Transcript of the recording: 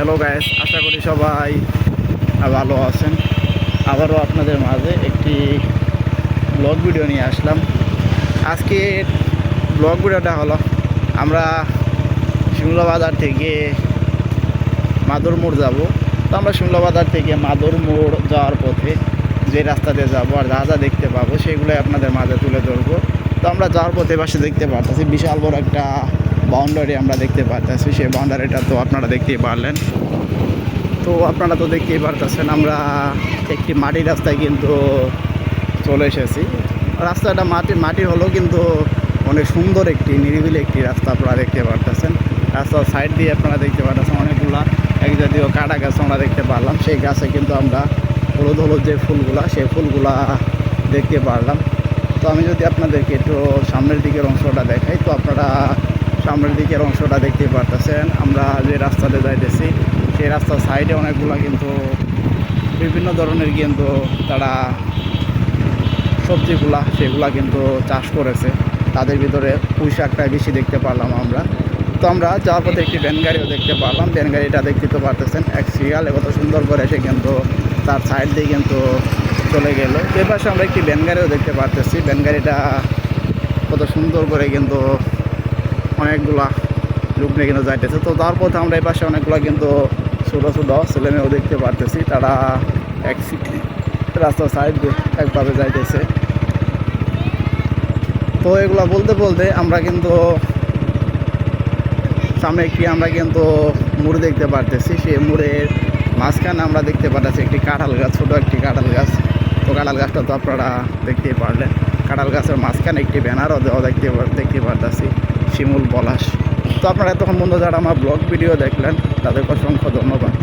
Hello guys, আশা করি সবাই ভালো আছেন। আবারও আপনাদের মাঝে একটি ব্লগ ভিডিও নিয়ে আসলাম। আজকে ব্লগ ভিডিওটা হলো আমরা শিমলা বাজার থেকে মাদুর মোড় যাব। তো আমরা শিমলা বাজার থেকে মাদুর মোড় যাওয়ার পথে যে রাস্তাতে যাবো আর যা যা দেখতে পাবো সেগুলোই আপনাদের মাঝে তুলে ধরবো। তো আমরা যাওয়ার পথে পাশে দেখতে পারতেছি বিশাল বড় একটা বাউন্ডারি আমরা দেখতে পারতেছি। সেই বাউন্ডারিটা তো আপনারা দেখতেই পারলেন। তো আপনারা তো দেখতেই পারতেছেন আমরা একটি মাটির রাস্তায় কিন্তু চলে এসেছি। রাস্তাটা মাটির হলেও কিন্তু অনেক সুন্দর একটি নিরিবিলি একটি রাস্তা আপনারা দেখতে পারতেছেন। রাস্তার সাইড দিয়ে আপনারা দেখতে পারতেছেন অনেকগুলা এক জাতীয় কাটা গাছ আমরা দেখতে পারলাম। সেই গাছে কিন্তু আমরা হলুদ হলুদ যে ফুলগুলা সেই ফুলগুলা দেখতে পারলাম। তো আমি যদি আপনাদেরকে একটু সামনের দিকের অংশটা দেখাই, তো আপনারা সামনের দিকের অংশটা দেখতে পারতেছেন। আমরা যে রাস্তাতে যাইতেছি সেই রাস্তার সাইডে অনেকগুলো কিন্তু বিভিন্ন ধরনের কিন্তু তারা সবজিগুলা সেগুলা কিন্তু চাষ করেছে। তাদের ভিতরে পুঁই শাকটাই বেশি দেখতে পারলাম আমরা। তো আমরা যাওয়ার পথে একটি ভ্যান গাড়িও দেখতে পারলাম। ভ্যান গাড়িটা দেখতে তো পারতেছেন এক সিরিয়ালে কত সুন্দর করে এসে কিন্তু তার সাইড দিয়ে কিন্তু চলে গেল। এর পাশে আমরা একটি ভ্যান গাড়িও দেখতে পারতেছি। ভ্যান গাড়িটা কত সুন্দর করে কিন্তু অনেকগুলা লোক নিয়ে কিন্তু যাইতেছে। তো তার পথে আমরা এই পাশে অনেকগুলো কিন্তু ছোটো ছোটো ছেলেমেয়েও দেখতে পারতেছি। তারা এক রাস্তার সাইড দিয়ে একভাবে যাইতেছে। তো এগুলো বলতে বলতে আমরা কিন্তু সামনে একটি আমরা কিন্তু মুড় দেখতে পারতেছি। সেই মুড়ের মাঝখানে আমরা দেখতে পারতেছি একটি কাঁঠাল গাছ, ছোটো একটি কাঁঠাল গাছ। তো কাঁঠাল গাছটা তো আপনারা দেখতেই পারলেন। কাঁঠাল গাছের মাঝখানে একটি ব্যানারও দেওয়া দেখতে পারতেছি, শিমুল পলাশ। তো আপনারা এতক্ষণ বন্ধু যারা আমার ব্লগ ভিডিও দেখলেন তাদেরকে অসংখ্য ধন্যবাদ।